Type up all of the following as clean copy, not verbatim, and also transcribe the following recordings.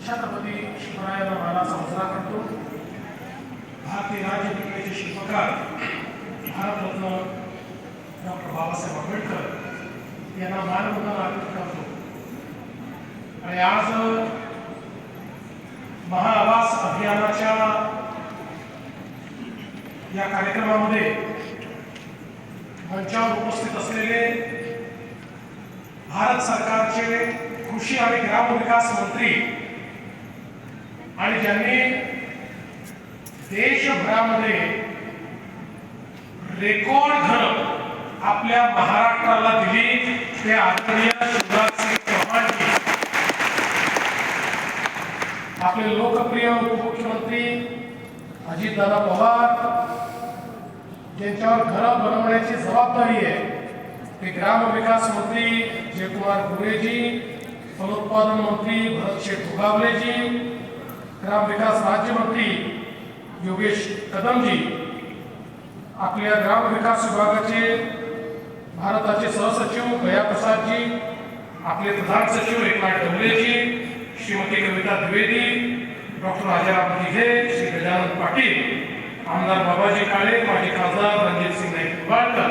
छत्रपती शिवरायांना मानाचा मुजरा करतो। भारतीय राज्यघटनेचे शिल्पकार भारतरत्न डॉक्टर बाबासाहेब आंबेडकर यांना मानवंदना अर्पित करतो। आणि आज महाआवास अभियानाच्या या कार्यक्रमामध्ये मंचावर उपस्थित असलेले भारत सरकारचे कृषी आणि ग्रामविकास मंत्री आणि ज्यांनी देशभरामध्ये रेकॉर्ड घरं आपल्या महाराष्ट्राला दिली ते आदरणीय शिवराजसिंग चौहान जी, आपले लोकप्रिय उपमुख्यमंत्री अजितदादा पवार ज्यांच्यावर घरं बनवण्याची जबाबदारी आहे ते ग्रामविकास मंत्री जयकुमार गोरेजी, फलोत्पादन मंत्री भरतशेठ भोगावलेजी, ग्रामविकास राज्यमंत्री योगेश कदमजी, आपल्या ग्रामविकास विभागाचे भारताचे सहसचिव गयाप्रसादजी, आपले प्रधान सचिव एकनाथ डवलेजी, श्रीमती कविता द्विवेदी, डॉक्टर राजाराम दिघे, श्री गजानन पाटील, आमदार बाबाजी काळे, माजी खासदार रणजितसिंग नाईक निंबाळकर,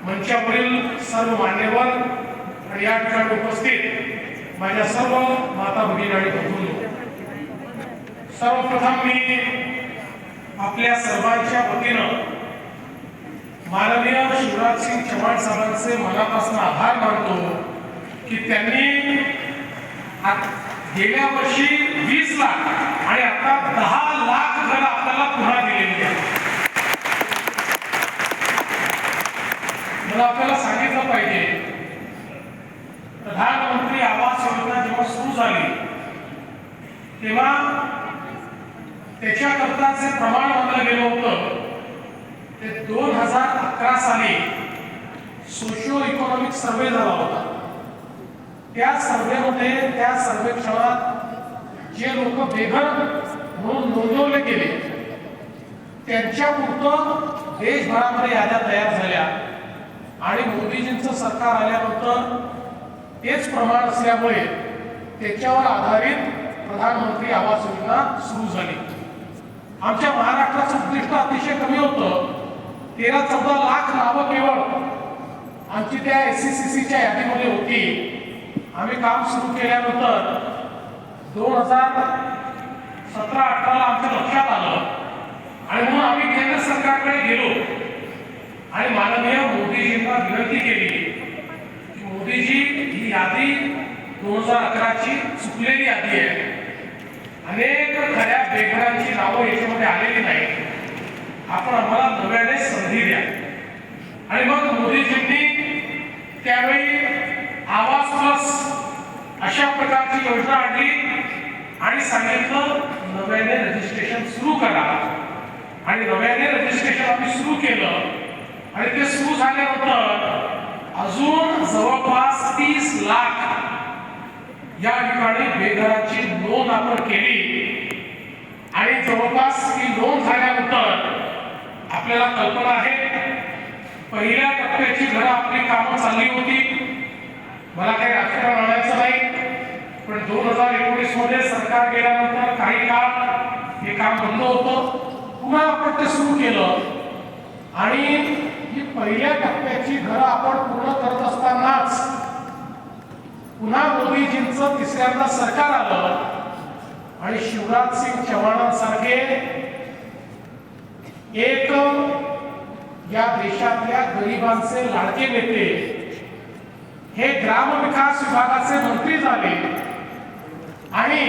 मंचावरील सर्व मान्यवर आणि या ठिकाणी उपस्थित माझ्या सर्व माता भगिनी आणि बंधूंनो, सर्वप्रथम मी आपल्या सर्वांच्या वतीनं माननीय शिवराजसिंग चौहान साहेबांचे मनापासून आभार मानतो की त्यांनी गेल्या वर्षी 20 लाख आणि आता 10 लाख घरं आपल्याला पुन्हा दिलेली आहेत। मला आपल्याला सांगितलं पाहिजे, प्रधानमंत्री आवास योजना जेव्हा सुरू झाली तेव्हा त्याच्याकरता जे प्रमाण मानलं गेलं होतं ते 2011 साली सोशिओ इकॉनॉमिक सर्वे झाला होता। त्या सर्वेमध्ये, त्या सर्वेक्षणात जे लोक बेघर म्हणून नोंदवले गेले त्यांच्यापुरतं देशभरामध्ये याद्या तयार झाल्या आणि मोदीजींचं सरकार आल्यानंतर तेच प्रमाण असल्यामुळे त्याच्यावर आधारित प्रधानमंत्री आवास योजना सुरू झाली। आमच्या महाराष्ट्राचं उद्दिष्ट अतिशय कमी होतं, 13-14 लाख नावं केवळ आमची त्या SCCCच्या यादीमध्ये होती। आम्ही काम सुरू केल्यानंतर 2017-18ला आमच्या लक्षात आलं आणि म्हणून आम्ही केंद्र सरकारकडे गेलो आणि माननीय मोदीजींना विनंती केली की मोदीजी, ही यादी 2011ची चुकलेली यादी आहे, अनेक खऱ्या बेघरांची नावं याच्यामध्ये आलेली नाही, आपण आम्हाला नव्याने संधी द्या। आणि मग मोदीजींनी त्यावेळी आवास प्लस अशा प्रकारची योजना आणली आणि सांगितलं नव्याने रजिस्ट्रेशन सुरू करा। आणि नव्याने रजिस्ट्रेशन आम्ही सुरू केलं आणि ते सुरू झाल्यानंतर अजून जवळपास 30 लाख या ठिकाणी बेघराची नोंद आपण केली। आणि जवळपास ही नोंद झाल्यानंतर आपल्याला कल्पना आहे, पहिल्या टप्प्याची घरं आपली कामं चालली होती। मला काही राजकारण आणायचं नाही, पण 2019 मध्ये सरकार गेल्यानंतर काही काळ हे काम बंद होतं, पुन्हा आपण ते सुरू केलं आणि ही पहिल्या टप्प्याची घरं आपण पूर्ण करत असतानाच पुन्हा मोदीजींचं तिसऱ्यांदा सरकार आलं आणि शिवराजसिंग चौहानांसारखे एक या देशातल्या गरिबांचे लाडके नेते हे ग्रामविकास विभागाचे मंत्री झाले। आणि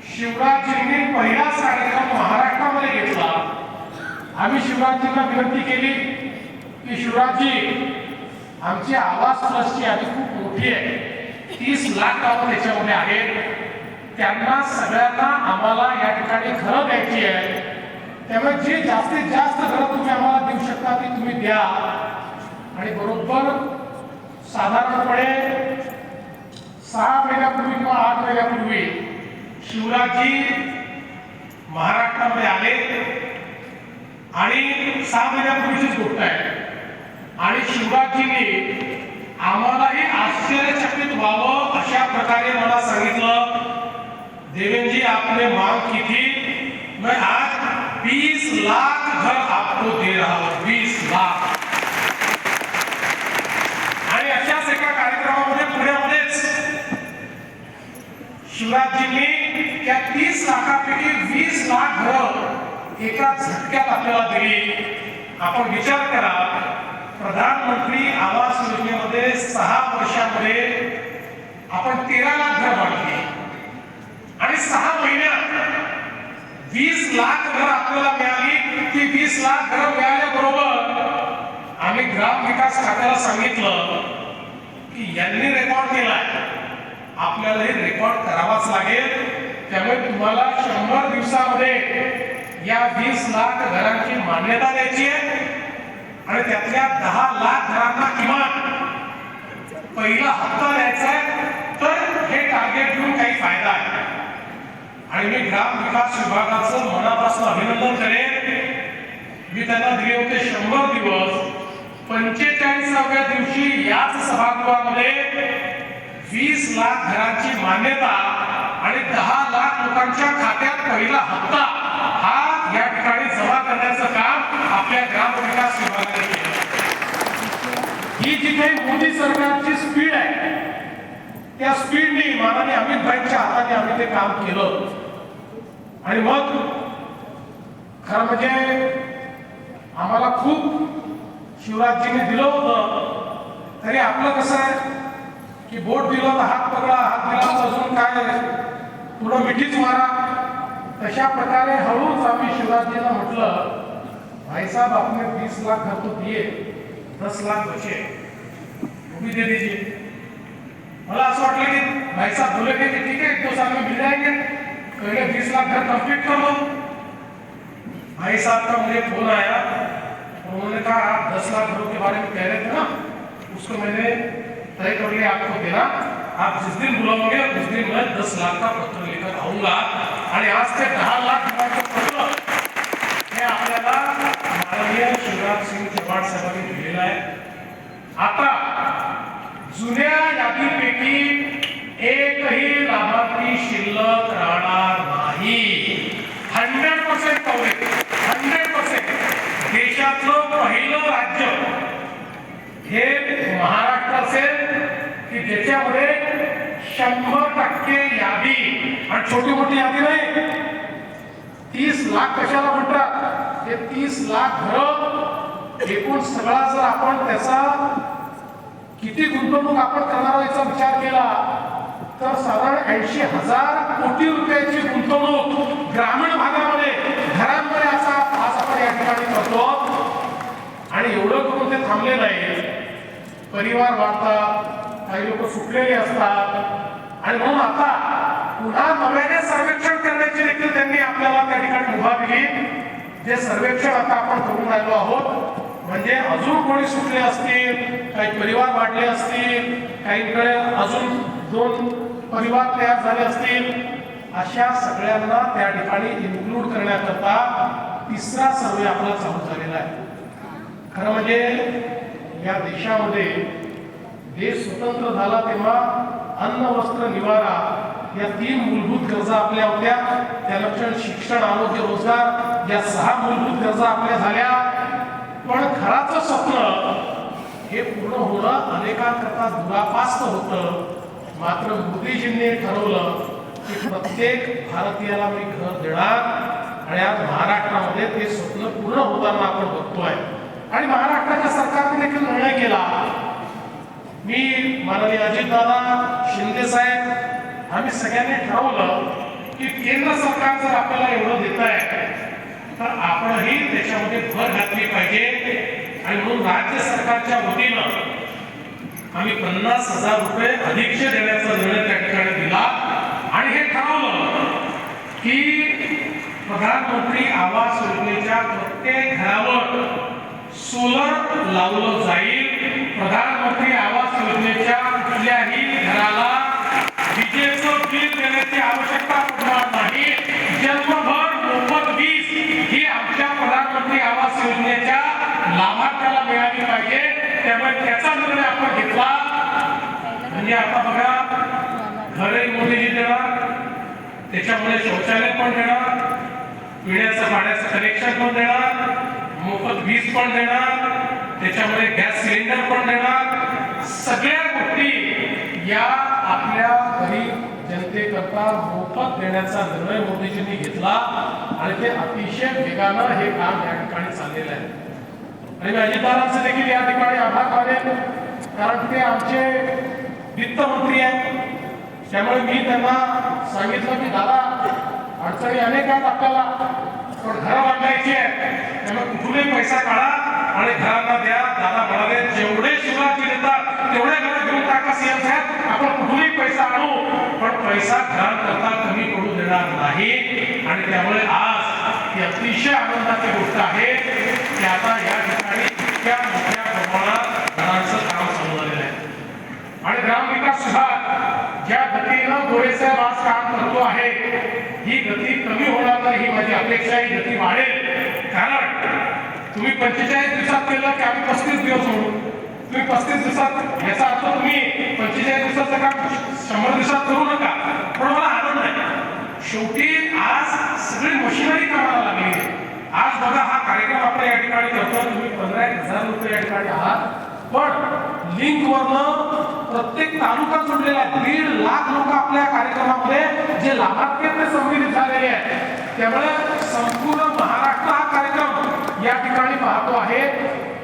शिवराजजींनी पहिलाच कार्यक्रम महाराष्ट्रामध्ये घेतला। आम्ही शिवराजजींना विनंती केली की शिवराजजी, आमची आवास प्लसची यादी खूप मोठी आहे, 30 लाख नावं त्याच्यामध्ये आहेत, त्यांना सगळ्यांना आम्हाला या ठिकाणी घरं द्यायची आहे, त्यामुळे जे जास्तीत जास्त घरं तुम्ही आम्हाला देऊ शकता ती तुम्ही द्या। आणि बरोबर साधारणपणे 6 महिन्यापूर्वी किंवा 8 महिन्यापूर्वी शिवराजजी महाराष्ट्रामध्ये आले आणि 6 महिन्यापूर्वीचीच गोष्ट आहे। आणि शिवराजजींनी आम्हालाही आश्चर्यचकित व्हावं अशा प्रकारे मला सांगितलं देवेंद्र जी आपने मांग की थी, मैं आज 20 लाख घर आपको दे रहा हूं, 20 लाख। आणि अशाच एका कार्यक्रमामध्ये पुण्यामध्येच शिवराजजींनी त्या 30 लाखापैकी 20 लाख घर एका झटक्यात आपल्याला दिली। आपण विचार करा, प्रधानमंत्री आवास योजनेमध्ये 6 वर्षांमध्ये आपण 13 लाख घर बांधली आणि 6 महिन्यात 20 लाख घर आपल्याला मिळाली। ती 20 लाख घर मिळाल्याबरोबर आम्ही ग्रामविकास खात्याला सांगितलं की यांनी रेकॉर्ड केलाय, आपल्याला हे रेकॉर्ड करावाच लागेल। त्यामुळे तुम्हाला 100 दिवसामध्ये या 20 लाख घरांची मान्यता द्यायची आहे आणि त्यातल्या 10 लाख घरांना किमान पहिला हप्ता द्यायचा आहे। तर हे टार्गेट घेऊन काही फायदा आहे आणि मी ग्रामविकास विभागाचं मनापासून अभिनंदन करेन। मी त्यांना दिले होते 100 दिवस, 45व्या दिवशी याच सभागृहामध्ये 20 लाख घरांची मान्यता आणि 10 लाख लोकांच्या खात्यात पहिला हप्ता हा या ठिकाणी जमा करण्याचं काम आपल्या ग्रामविकास विभागाने केलं। ही जी काही मोदी सरकारची स्पीड आहे, त्या स्पीडने माननीय अमित भाईंच्या हाताने आम्ही ते काम केलं आणि मग खरं म्हणजे आम्हाला खूप शिवराजजीने दिलं होतं। तरी आपलं कसं आहे की बोट दिलं तर हात पकडा, हात दिला तर अजून काय पुढं मिठीच मारा, तशा प्रकारे हळूच आम्ही शिवराजजींना म्हटलं, भाई साहब आपने 20 लाख घर तो दिए, 10 लाख बचे, वो भी दे दीजिए। मला असं वाटलं की भाई साहब बोले कि ठीक है 1-2 साल में मिल जाएंगे, पहले 20 लाख घर कंप्लीट कर दो। भाई साहब का मुझे फोन आया, उन्होंने कहा आप 10 लाख घरों के बारे में कह रहे थे ना, उसको मैंने तय कर लिया आपको देना, आप जिस दिन बुलाओगे उस दिन मैं 10 लाख का पत्र लेकर आऊंगा। आणि आज ते 10 लाख घरांचं पत्र हे आपल्याला माननीय शिवराज सिंग चव्हाण साहेबांनी दिलेलं आहे। आता जुन्या यादीपैकी एकही लाभार्थी शिल्लक राहणार नाही। 100% कव्हरेज, 100%। देशातलं पहिलं राज्य हे महाराष्ट्र असेल की ज्याच्यामध्ये 100% यादी, आणि छोटी मोठी यादी नाही, 30 लाख कशाला म्हणतात, हे 30 लाख घर एकूण सगळा जर आपण त्याचा किती गुंतवणूक आपण करणार याचा विचार केला तर साधारण 80,000 कोटी रुपयाची गुंतवणूक ग्रामीण भागामध्ये घरांमध्ये असा आज आपण या ठिकाणी करतो। आणि एवढं करून ते थांबले नाही, परिवार वाढतात, काही लोक सुटलेले असतात आणि म्हणून आता पुन्हा नव्याने सर्वेक्षण करण्याची देखील त्यांनी आपल्याला त्या ठिकाणी मुभा दिली। जे सर्वेक्षण आता आपण करून राहिलो आहोत, म्हणजे अजून कोणी सुटले असतील, काही परिवार वाढले असतील, काहीकडे अजून 2 परिवार तयार झाले असतील, अशा सगळ्यांना त्या ठिकाणी इन्क्लूड करण्याकरता 3रा सर्वे आपला चालू झालेला आहे। खरं म्हणजे या देशामध्ये देश स्वतंत्र झाला तेव्हा अन्न, वस्त्र, निवारा या 3 मूलभूत गरजा आपल्या होत्या। त्यानंतर शिक्षण, आरोग्य, रोजगार या 6 मूलभूत गरजा आपल्या झाल्या। पण घराचं स्वप्न हे पूर्ण होणं अनेकांकरता दुरापास्त होतं। मात्र मोदीजींनी ठरवलं की प्रत्येक भारतीयाला मी घर देणार आणि आज महाराष्ट्रामध्ये ते स्वप्न पूर्ण होताना आपण बघतोय। आणि महाराष्ट्राच्या सरकारने देखील निर्णय केला, मी माननीय अजितदादा, शिंदे साहेब आम्ही सगळ्यांनी ठरवलं की केंद्र सरकार जर आपल्याला एवढं देत आहे तर आपणही त्याच्यामध्ये भर घातली पाहिजे। आणि म्हणून राज्य सरकारच्या वतीनं आम्ही 50,000 रुपये अधिकचे देण्याचा निर्णय त्या ठिकाणी दिला आणि हे ठरवलं की प्रधानमंत्री आवास योजनेच्या प्रत्येक घरावर सोलर लावलं जाईल। प्रधानमंत्री आवास योजनेच्या कुठल्याही घराला विजेचं बिल देण्याची आवश्यकता पडणार नाही। जन्मभर मोफत वीज ही आमच्या प्रधानमंत्री आवास योजनेच्या लाभार्थ्याला मिळाली पाहिजे। त्यामुळे त्याचा निर्णय आपण घेतला। म्हणजे आता बघा, घरही मोदीजी देणार, त्याच्यामुळे शौचालय पण देणार, पिण्याचं पाण्याचं कनेक्शन पण देणार, मोफत वीज पण देणार, त्याच्यामुळे गॅस सिलेंडर पण देणार. सगळ्या गोष्टी या आपल्या गरीब जनतेकरता मोफत देण्याचा निर्णय मोदीजींनी घेतला आणि ते अतिशय वेगानं हे काम या ठिकाणी चाललेलं आहे. आणि मी अजितदादांचे देखील या ठिकाणी आभार मानेन, कारण ते आमचे वित्तमंत्री आहेत. त्यामुळे मी त्यांना सांगितलं की दादा, अडचणी अनेक आहेत आपल्याला, पण घरं बांधायची आहे, त्यामुळे कुठूनही पैसा काढा आणि घरांना द्या. दादा म्हणाले जेवढे शिवराजी देतात तेवढे घरं घेऊन टाका सीएम साहेब, आपण कुठूनही पैसा आणू, पण पैसा घरांकरता कमी पडू देणार नाही. आणि त्यामुळे आज ही अतिशय आनंदाची गोष्ट आहे की आता या ठिकाणी इतक्या मोठ्या प्रमाणात घरांचं काम चालू झालेलं आहे. आणि ग्रामविकास विभाग ज्या गतीनं गोरेसाहेब आज काम करतो आहे, ही गती कमी होणार नाही, ही माझी अपेक्षा, ही गती वाढेल. कारण तुम्ही 45 दिवसात केलं की आम्ही 35 दिवस म्हणू, तुम्ही 35 दिवसात, याचा अर्थ तुम्ही 45 दिवसाचं काम 100 दिवसात करू नका, पण मला आनंद आहे. शेवटी आज सगळी मशिनरी कामाला लागली आहे. आज बघा हा कार्यक्रम आपण या ठिकाणी करतो, तुम्ही 15,000 रुपये या ठिकाणी आहात, पण लिंकवरनं प्रत्येक तालुका जोडलेला आहे. 1.5 लाख लोक आपल्या कार्यक्रमामध्ये जे लाभार्थी आहेत ते संमिलित झालेले आहेत. त्यामुळे संपूर्ण महाराष्ट्र हा कार्यक्रम या ठिकाणी पाहतो आहे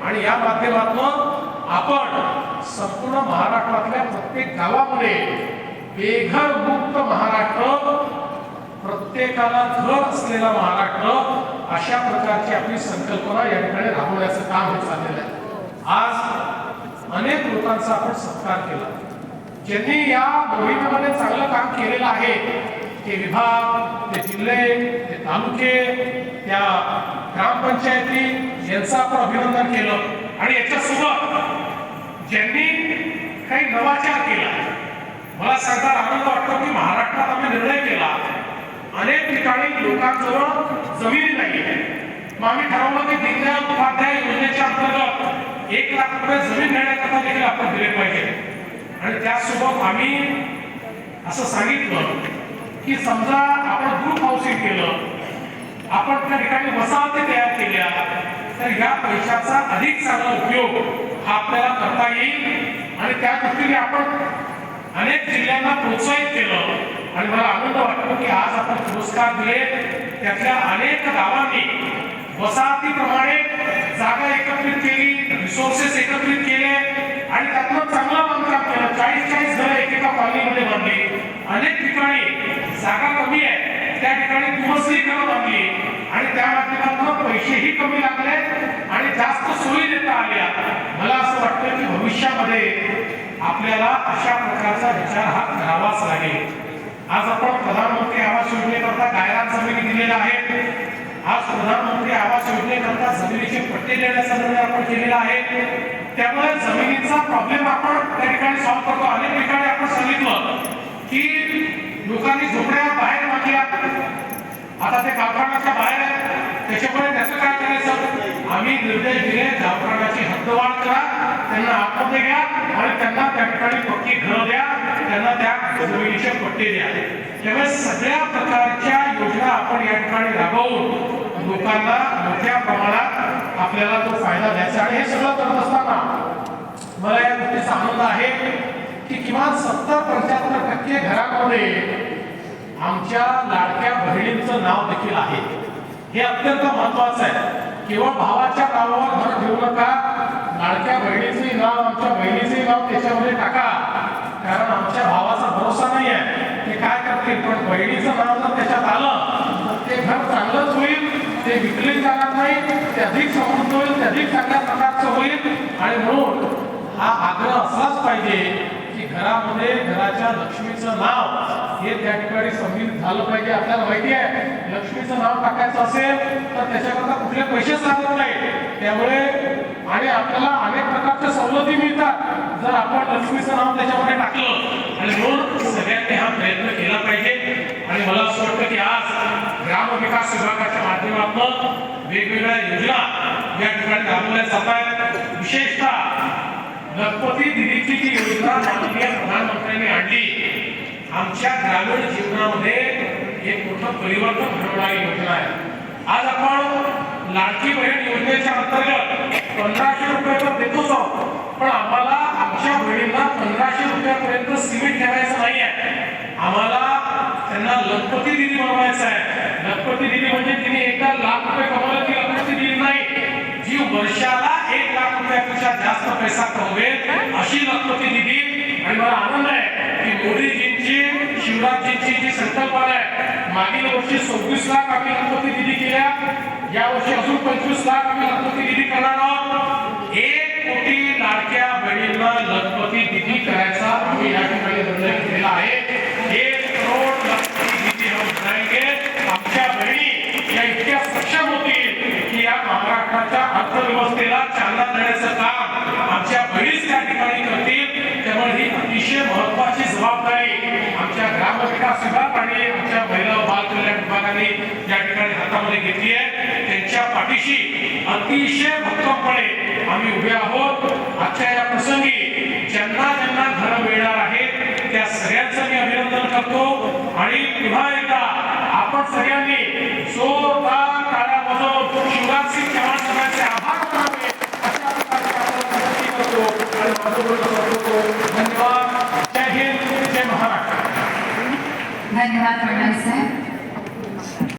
आणि या माध्यमातून आपण संपूर्ण महाराष्ट्रातल्या प्रत्येक गावामध्ये बेघर मुक्त महाराष्ट्र, प्रत्येकाला घर असलेला महाराष्ट्र, अशा प्रकारची आपली संकल्पना या ठिकाणी राबवण्याचं काम हे चाललेलं आहे. आज अनेक लोकांचा आपण सत्कार केला, ज्यांनी या मोहिमेमध्ये चांगलं काम केलेलं आहे. ते विभाग, ते जिल्हे, ते तालुके, त्या ग्रामपंचायती यांचं आपण अभिनंदन केलं. आणि याच्यासोबत ज्यांनी काही नवाचार केला, मला सांगता आनंद वाटतो की महाराष्ट्रात आम्ही निर्णय केला, अनेक ठिकाणी लोकांजवळ जमिनी नाही आहे, मग आम्ही ठरवलं की दीनदयाल उपाध्याय योजनेच्या अंतर्गत 1 लाख रुपये जमीन घेण्याकरता देखील आपण दिले पाहिजे. आणि त्यासोबत आम्ही असं सांगितलं की समजा आपण ग्रुप हाऊसिंग केलं, आपण त्या ठिकाणी वसाहती तयार केल्या, तर या पैशाचा अधिक चांगला उपयोग हा आपल्याला करता येईल. आणि त्या दृष्टीने आपण अनेक जिल्ह्यांना प्रोत्साहित केलं आणि मला आनंद वाटतो की आज आपण पुरस्कार दिले. त्यातल्या अनेक गावांनी वसाहतीप्रमाणे जागा एकत्रित केली, रिसोर्सेस एकत्रित केले आणि त्यातनं चांगलं बांधकाम केलं. 40-40 घरं एकेका कॉलनीमध्ये बांधली. अनेक ठिकाणी जागा कमी आहे, त्या ठिकाणी दुमजली घरं बांधली आणि त्या माध्यमातून पैसेही कमी लागले आणि जास्त सोयी देता आल्या. मला असं वाटतं की भविष्यामध्ये आपल्याला अशा प्रकारचा विचार हा करावाच लागेल. आज आपण प्रधानमंत्री आवास योजनेकरता गायरान जमिनी दिलेल्या आहेत. आज प्रधानमंत्री आवास योजनेकरता जमिनीचे पट्टे देण्याचा निर्णय आपण केलेला आहे. त्यामुळे जमिनीचा प्रॉब्लेम आपण त्या ठिकाणी सॉल्व्ह करतो. अनेक ठिकाणी आपण सांगितलं की लोकांनी झोपड्या बाहेर बांधल्या, आता ते गावठाणाच्या बाहेर आहेत, त्याच्यामुळे त्याचं काय करायचं, आम्ही निर्देश दिले गावठाणाची हद्दवाढ करा, त्यांना आतमध्ये घ्या आणि त्यांना त्या ठिकाणी पक्की घरं द्या, त्यांना त्या जमिनीचे पट्टे द्या. त्यामुळे सगळ्या प्रकारच्या योजना आपण या ठिकाणी राबवून लोकांना मोठ्या प्रमाणात आपल्याला तो फायदा द्यायचा. आणि हे सगळं करत असताना मला या गोष्टीचा आनंद आहे की किमान 70-75% घरांमध्ये आमच्या लाडक्या बहिणींचं नाव देखील आहे. हे अत्यंत महत्वाचं आहे. केवळ भावाच्या नावावर घर ठेवू नका, लाडक्या बहिणीचे नाव, आमच्या बहिणीचे नाव त्याच्यामध्ये टाका, कारण आमच्या भावाचा भरोसा नाही आहे, ते काय करतील. पण बहिणीचं नाव जर त्याच्यात आलं तर ते घर चांगलंच होईल, ते विकले जाणार नाही, ते अधिक समृद्ध होईल, ते अधिक चांगल्या प्रकारचं होईल. आणि म्हणून हा आग्रह असलाच पाहिजे की घरामध्ये घराच्या लक्ष्मीचं नाव हे त्या ठिकाणी संमिलित झालं पाहिजे. आपल्याला माहिती आहे लक्ष्मीचं नाव टाकायचं असेल तर त्याच्याकरता कुठले पैसेच लागत नाही. त्यामुळे आणि आपल्याला अनेक प्रकारच्या सवलती मिळतात जर आपण लक्ष्मीचं नाव त्याच्यामध्ये टाकलं. आणि म्हणून सगळ्यांनी हा प्रयत्न केला पाहिजे. आणि मला असं वाटतं की आज ग्रामविकास विभागाच्या माध्यमातून वेगवेगळ्या योजना या ठिकाणी राबवल्या जात आहेत. विशेषतः गणपती दिदीची जी योजना माननीय प्रधानमंत्र्यांनी आणली, आमच्या ग्रामीण जीवनामध्ये एक मोठं परिवर्तन घडवणारी योजना आहे. आज आपण लाडकी बहीण योजनेच्या अंतर्गत 1500 रुपये तर देतोच आहोत, पण आम्हाला आमच्या बहिणींना 1500 रुपयापर्यंत सीमित ठेवायचं नाही आहे. आम्हाला त्यांना लखपती दिदी बनवायचं आहे. लखपती दिदी म्हणजे तिने एकदा लाख रुपये कमवले ती लखपती दिदी नाही, जी वर्षाला 1 लाख रुपयापेक्षा जास्त पैसा कमवेल अशी लखपती दिदी. आणि मला आनंद आहे की मोदीजींची शिवराजजींची जी संकल्पना आहे, मागील वर्षी 26 लाख आम्ही लखपती दिदी केल्या, या वर्षी अजून 25 लाख आम्ही लखपती दिदी करणार आहोत. 1 कोटी लाडक्या बहिणींना लखपती दिदी करायचा आम्ही या ठिकाणी निर्णय घेतलेला आहे. 1 करोड लखपती दिदी हम बनाएंगे. आमच्या बहिणी या इतक्या सक्षम होतील की या महाराष्ट्राच्या अर्थव्यवस्थेला चालना देण्याचं काम आमच्या बहिणीच त्या ठिकाणी करतील. त्यामुळे ही अतिशय महत्वाची जबाबदारी आमच्या ग्रामविकास विभाग आणि आमच्या महिला व बाल कल्याण विभागाने या ठिकाणी हातामध्ये घेतली आहे. त्यांच्या पाठीशी अतिशय भक्कमपणे आम्ही उभे आहोत. आजच्या या प्रसंगी ज्यांना ज्यांना घर मिळणार आहे त्या सगळ्यांचं मी अभिनंदन करतो. आणि पुन्हा एकदा आपण सगळ्यांनी जोरदार टाळ्या वाजवून शिवराज सिंग चव्हाण साहेबांचे आभार मानावे अशा प्रकारे आपण विनंती करतो आणि माझं बोलणं संपवतो. धन्यवाद. जय हिंद, जय महाराष्ट्र. धन्यवाद फडणवीस साहेब.